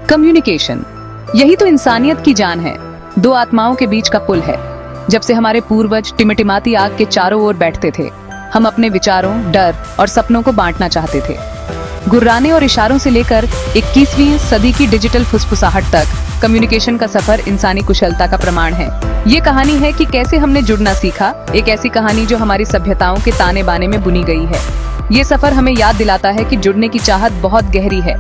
Communication, यही तो इंसानियत की जान है। दो आत्माओं के बीच का पुल है। जब से हमारे पूर्वज टिमटिमाती आग के चारों ओर बैठते थे, हम अपने विचारों, डर और सपनों को बांटना चाहते थे। गुर्राने और इशारों से लेकर 21वीं सदी की डिजिटल फुसफुसाहट तक कम्युनिकेशन का सफर इंसानी कुशलता का प्रमाण है। ये कहानी है कि कैसे हमने जुड़ना सीखा, एक ऐसी कहानी जो हमारी सभ्यताओं के ताने बाने में बुनी गई है। ये सफर हमें याद दिलाता है कि जुड़ने की चाहत बहुत गहरी है।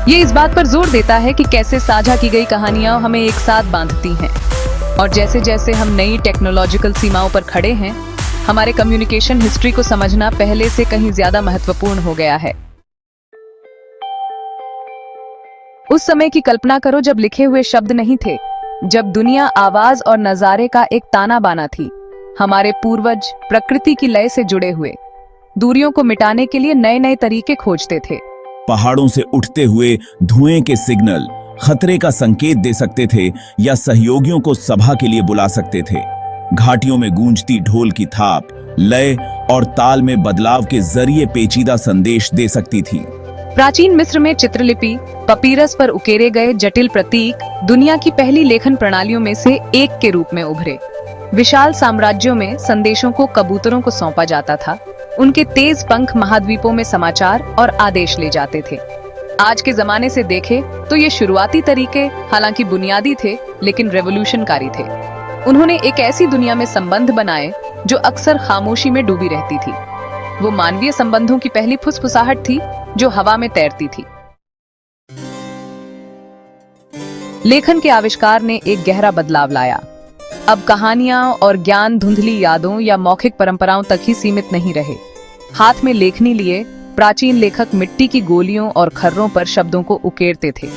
ये इस बात पर जोर देता है कि कैसे साझा की गई कहानियां हमें एक साथ बांधती हैं। और जैसे जैसे हम नई टेक्नोलॉजिकल सीमाओं पर खड़े हैं, हमारे कम्युनिकेशन हिस्ट्री को समझना पहले से कहीं ज्यादा महत्वपूर्ण हो गया है। उस समय की कल्पना करो जब लिखे हुए शब्द नहीं थे, जब दुनिया आवाज और नजारे का एक ताना बाना थी। हमारे पूर्वज प्रकृति की लय से जुड़े हुए, दूरियों को मिटाने के लिए नए नए तरीके खोजते थे। पहाड़ों से उठते हुए धुएं के सिग्नल खतरे का संकेत दे सकते थे या सहयोगियों को सभा के लिए बुला सकते थे। घाटियों में गूंजती ढोल की थाप लय और ताल में बदलाव के जरिए पेचीदा संदेश दे सकती थी। प्राचीन मिस्र में चित्रलिपि, पपीरस पर उकेरे गए जटिल प्रतीक दुनिया की पहली लेखन प्रणालियों में से एक के रूप में उभरे। विशाल साम्राज्यों में संदेशों को कबूतरों को सौंपा जाता था। उनके तेज पंख महाद्वीपों में समाचार और आदेश ले जाते थे। आज के जमाने से देखें तो ये शुरुआती तरीके हालांकि बुनियादी थे, लेकिन रेवोल्यूशनकारी थे। उन्होंने एक ऐसी दुनिया में संबंध बनाए जो अक्सर खामोशी में डूबी रहती थी। वो मानवीय संबंधों की पहली फुसफुसाहट थी जो हवा में तैरती थी। लेखन के आविष्कार ने एक गहरा बदलाव लाया। अब कहानियां और ज्ञान धुंधली यादों या मौखिक परंपराओं तक ही सीमित नहीं रहे। हाथ में लेखनी लिए प्राचीन लेखक मिट्टी की गोलियों और खर्रों पर शब्दों को उकेरते थे,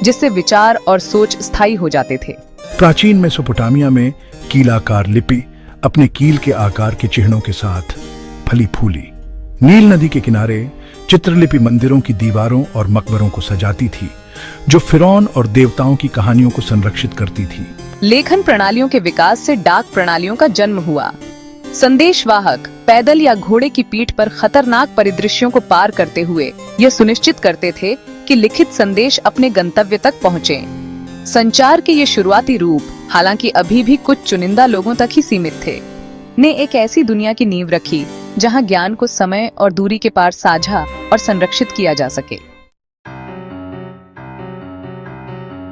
जिससे विचार और सोच स्थायी हो जाते थे। प्राचीन मेसोपोटामिया में कीलाकार लिपि अपने कील के आकार के चिन्हों के साथ फली फूली। नील नदी के किनारे चित्रलिपि मंदिरों की दीवारों और मकबरों को सजाती थी, जो फिरौन और देवताओं की कहानियों को संरक्षित करती थी। लेखन प्रणालियों के विकास से डाक प्रणालियों का जन्म हुआ। संदेशवाहक पैदल या घोड़े की पीठ पर खतरनाक परिदृश्यों को पार करते हुए यह सुनिश्चित करते थे कि लिखित संदेश अपने गंतव्य तक पहुँचे। संचार के ये शुरुआती रूप, हालांकि अभी भी कुछ चुनिंदा लोगों तक ही सीमित थे, ने एक ऐसी दुनिया की नींव रखी जहां ज्ञान को समय और दूरी के पार साझा और संरक्षित किया जा सके।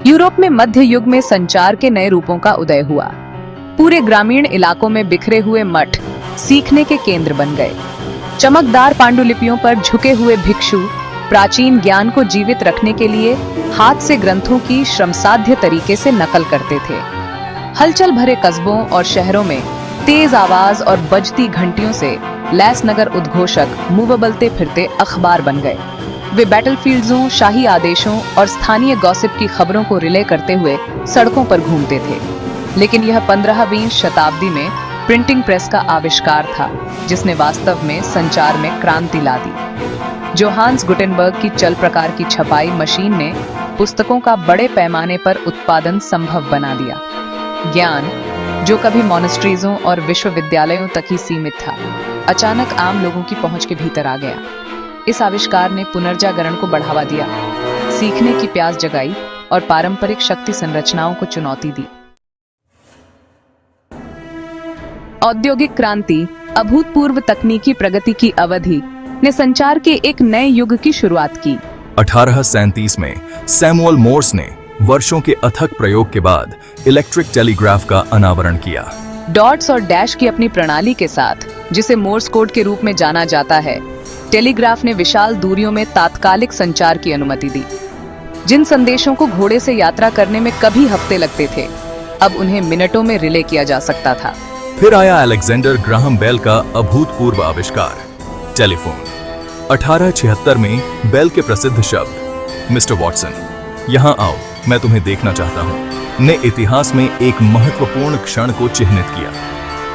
यूरोप में मध्य युग में संचार के नए रूपों का उदय हुआ। पूरे ग्रामीण इलाकों में बिखरे हुए मठ सीखने के केंद्र बन गए। चमकदार पांडुलिपियों पर झुके हुए भिक्षु प्राचीन ज्ञान को जीवित रखने के लिए हाथ से ग्रंथों की श्रमसाध्य तरीके से नकल करते थे। हलचल भरे कस्बों और शहरों में तेज आवाज और बजती घंटियों से लैस नगर उद्घोषक मुंह बलते फिरते अखबार बन गए। वे बैटलफील्ड्सों, शाही आदेशों और स्थानीय गॉसिप की खबरों को रिले करते हुए सड़कों पर घूमते थे। लेकिन यह 15वीं शताब्दी में प्रिंटिंग प्रेस का आविष्कार था, जिसने वास्तव में संचार में क्रांति ला दी। जोहान्स गुटेनबर्ग की चल प्रकार की छपाई मशीन ने पुस्तकों का बड़े पैमाने पर उत्पादन संभव बना दिया। ज्ञान, जो कभी मॉनेस्ट्रीजों और विश्वविद्यालयों तक ही सीमित था, अचानक आम लोगों की पहुंच के भीतर आ गया। इस आविष्कार ने पुनर्जागरण को बढ़ावा दिया, सीखने की प्यास जगाई और पारंपरिक शक्ति संरचनाओं को चुनौती दी। औद्योगिक क्रांति, अभूतपूर्व तकनीकी प्रगति की अवधि ने संचार के एक नए युग की शुरुआत की। 1837 में सैमुअल मोर्स ने वर्षों के अथक प्रयोग के बाद इलेक्ट्रिक टेलीग्राफ का अनावरण किया। डॉट्स और डैश की अपनी प्रणाली के साथ, जिसे मोर्स कोड के रूप में जाना जाता है, टेलीग्राफ ने विशाल दूरियों में तात्कालिक संचार की अनुमति दी। जिन संदेशों को घोड़े से यात्रा करने में कभी हफ्ते लगते थे, अब उन्हें मिनटों में रिले किया जा सकता था। फिर आया अलेक्जेंडर ग्राहम बेल का अभूतपूर्व आविष्कार, टेलीफोन। 1876 में बेल के प्रसिद्ध शब्द मिस्टर वॉटसन, यहाँ आओ, मैं तुम्हें देखना चाहता हूँ, ने इतिहास में एक महत्वपूर्ण क्षण को चिह्नित किया।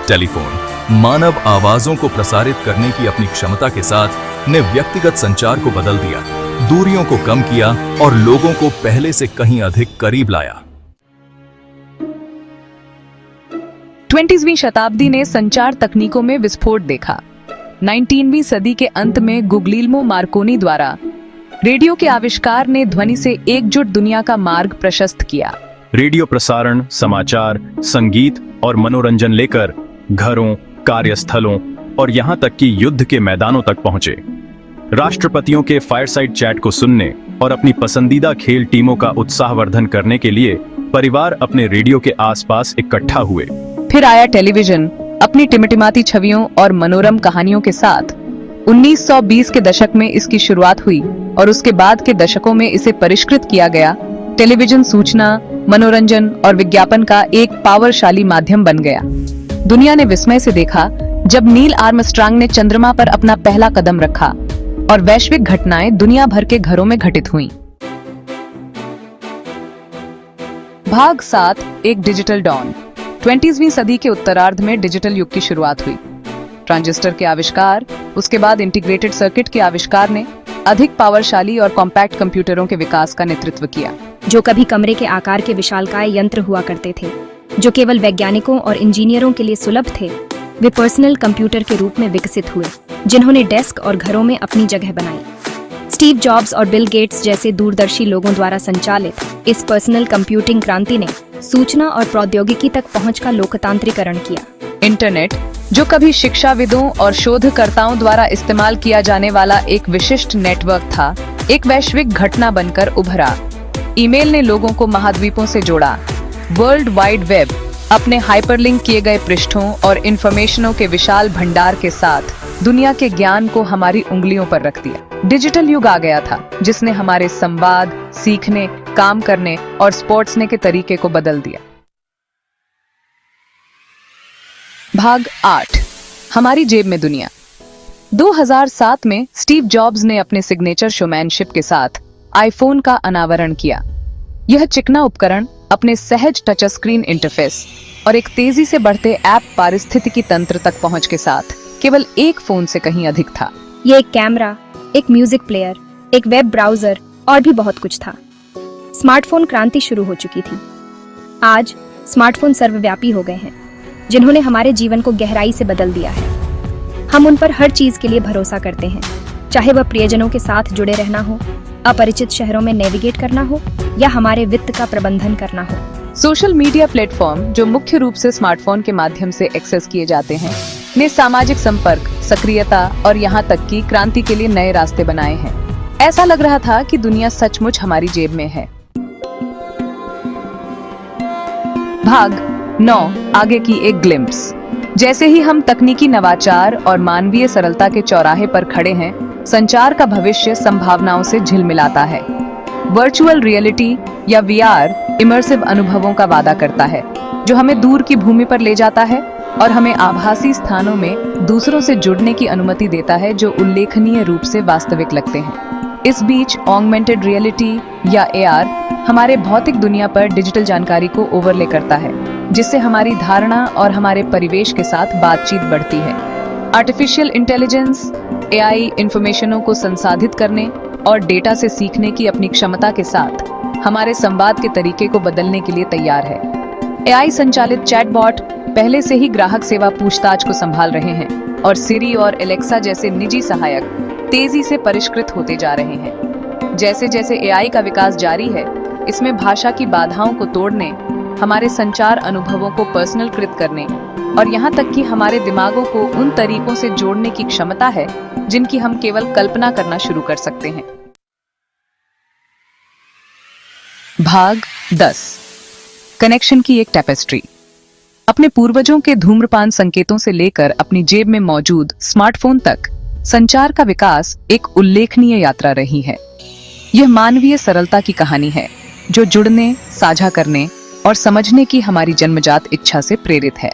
टेलीफोन मानव आवाजों को प्रसारित करने की अपनी क्षमता के साथ ने व्यक्तिगत संचार को बदल दिया, दूरियों को कम किया और लोगों को पहले से कहीं अधिक करीब लाया। 20वीं शताब्दी ने संचार तकनीकों में विस्फोट देखा। 19वीं सदी के अंत में गुग्लिल्मो मार्कोनी द्वारा रेडियो के आविष्कार ने ध्वनि से एकजुट दुनिया का मार्ग प्रशस्त किया। रेडियो प्रसारण, समाचार, संगीत और मनोरंजन लेकर घरों, कार्यस्थलों और यहाँ तक कि युद्ध के मैदानों तक पहुंचे। राष्ट्रपतियों के फायरसाइड चैट को सुनने और अपनी पसंदीदा खेल टीमों का उत्साहवर्धन करने के लिए परिवार अपने रेडियो के आसपास इकट्ठा हुए। फिर आया टेलीविजन अपनी टिमटिमाती छवियों और मनोरम कहानियों के साथ। 1920 के दशक में इसकी शुरुआत हुई और उसके बाद के दशकों में इसे परिष्कृत किया गया। टेलीविजन सूचना, मनोरंजन और विज्ञापन का एक पावरशाली माध्यम बन गया। दुनिया ने विस्मय से देखा जब नील आर्मस्ट्रांग ने चंद्रमा पर अपना पहला कदम रखा और वैश्विक घटनाएं दुनिया भर के घरों में घटित हुईं। भाग 7, एक डिजिटल डॉन। 20वीं सदी के उत्तरार्ध में डिजिटल युग की शुरुआत हुई। ट्रांजिस्टर के आविष्कार, उसके बाद इंटीग्रेटेड सर्किट के आविष्कार ने अधिक पावरशाली और कॉम्पैक्ट कंप्यूटरों के विकास का नेतृत्व किया। जो कभी कमरे के आकार के विशालकाय यंत्र हुआ करते थे, जो केवल वैज्ञानिकों और इंजीनियरों के लिए सुलभ थे, वे पर्सनल कंप्यूटर के रूप में विकसित हुए, जिन्होंने डेस्क और घरों में अपनी जगह बनाई। स्टीव जॉब्स और बिल गेट्स जैसे दूरदर्शी लोगों द्वारा संचालित इस पर्सनल कंप्यूटिंग क्रांति ने सूचना और प्रौद्योगिकी तक पहुंच का लोकतांत्रिकरण किया। इंटरनेट, जो कभी शिक्षाविदों और शोधकर्ताओं द्वारा इस्तेमाल किया जाने वाला एक विशिष्ट नेटवर्क था, एक वैश्विक घटना बनकर उभरा। ईमेल ने लोगों को महाद्वीपों से जोड़ा। वर्ल्ड वाइड वेब अपने हाइपरलिंक किए गए पृष्ठों और इंफॉर्मेशनों के विशाल भंडार के साथ दुनिया के ज्ञान को हमारी उंगलियों पर रख दिया। डिजिटल युग आ गया था जिसने हमारे संवाद, सीखने, काम करने और स्पोर्ट्सने के तरीके को बदल दिया। भाग 8, हमारी जेब में दुनिया। 2007 में स्टीव जॉब्स ने अपने सिग्नेचर शोमैनशिप के साथ आईफोन का अनावरण किया। यह चिकना उपकरण अपने सहज टच स्क्रीन इंटरफेस और एक तेजी से बढ़ते ऐप पारिस्थितिकी तंत्र तक पहुंच के साथ केवल एक फोन से कहीं अधिक था। ये एक कैमरा, एक म्यूजिक प्लेयर, एक वेब ब्राउजर और भी बहुत कुछ था। स्मार्टफोन क्रांति शुरू हो चुकी थी। आज स्मार्टफोन सर्वव्यापी हो गए हैं, जिन्होंने हमारे जीवन को गहराई से बदल दिया है। हम उन पर हर चीज के लिए भरोसा करते हैं, चाहे वह प्रियजनों के साथ जुड़े रहना हो, अपरिचित शहरों में नेविगेट करना हो या हमारे वित्त का प्रबंधन करना हो। सोशल मीडिया प्लेटफॉर्म, जो मुख्य रूप से स्मार्टफोन के माध्यम से एक्सेस किए जाते हैं, ने सामाजिक संपर्क, सक्रियता और यहाँ तक कि क्रांति के लिए नए रास्ते बनाए हैं। ऐसा लग रहा था कि दुनिया सचमुच हमारी जेब में है। भाग 9, आगे की एक ग्लिम्प्स। जैसे ही हम तकनीकी नवाचार और मानवीय सरलता के चौराहे पर खड़े हैं, संचार का भविष्य संभावनाओं से झिलमिलाता है। वर्चुअल रियलिटी या VR इमर्सिव अनुभवों का वादा करता है, जो हमें दूर की भूमि पर ले जाता है और हमें आभासी स्थानों में दूसरों से जुड़ने की अनुमति देता है जो उल्लेखनीय रूप से वास्तविक लगते हैं। इस बीच ऑगमेंटेड रियलिटी या AR हमारे भौतिक दुनिया पर डिजिटल जानकारी को ओवरले करता है, जिससे हमारी धारणा और हमारे परिवेश के साथ बातचीत बढ़ती है। आर्टिफिशियल इंटेलिजेंस AI इंफॉर्मेशनों को संसाधित करने और डेटा से सीखने की अपनी क्षमता के साथ हमारे संवाद के तरीके को बदलने के लिए तैयार है। AI संचालित चैटबॉट पहले से ही ग्राहक सेवा पूछताछ को संभाल रहे हैं और सिरी और एलेक्सा जैसे निजी सहायक तेजी से परिष्कृत होते जा रहे हैं। जैसे जैसे AI का विकास जारी है, इसमें भाषा की बाधाओं को तोड़ने, हमारे संचार अनुभवों को पर्सनलकृत करने और यहाँ तक कि हमारे दिमागों को उन तरीकों से जोड़ने की क्षमता है जिनकी हम केवल कल्पना करना शुरू कर सकते हैं। भाग 10, कनेक्शन की एक टैपेस्ट्री। अपने पूर्वजों के धूम्रपान संकेतों से लेकर अपनी जेब में मौजूद स्मार्टफोन तक संचार का विकास एक उल्लेखनीय यात्रा रही है। यह मानवीय सरलता की कहानी है जो जुड़ने, साझा करने और समझने की हमारी जन्मजात इच्छा से प्रेरित है।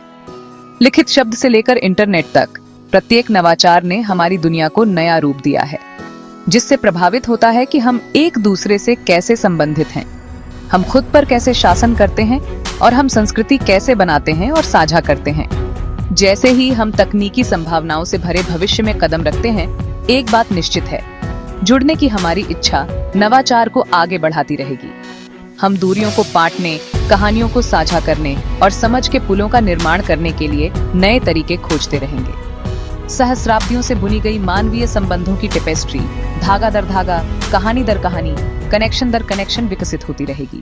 लिखित शब्द से लेकर इंटरनेट तक प्रत्येक नवाचार ने हमारी दुनिया को नया रूप दिया है, जिससे प्रभावित होता है कि हम एक दूसरे से कैसे संबंधित हैं, हम खुद पर कैसे शासन करते हैं और हम संस्कृति कैसे बनाते हैं और साझा करते हैं। जैसे ही हम तकनीकी संभावनाओं से भरे भविष्य में कदम रखते हैं, एक बात निश्चित है, जुड़ने की हमारी इच्छा नवाचार को आगे बढ़ाती रहेगी। हम दूरियों को पाटने, कहानियों को साझा करने और समझ के पुलों का निर्माण करने के लिए नए तरीके खोजते रहेंगे। सहस्राब्दियों से बुनी गई मानवीय संबंधों की टेपेस्ट्री धागा दर धागा, कहानी दर कहानी, कनेक्शन दर कनेक्शन विकसित होती रहेगी।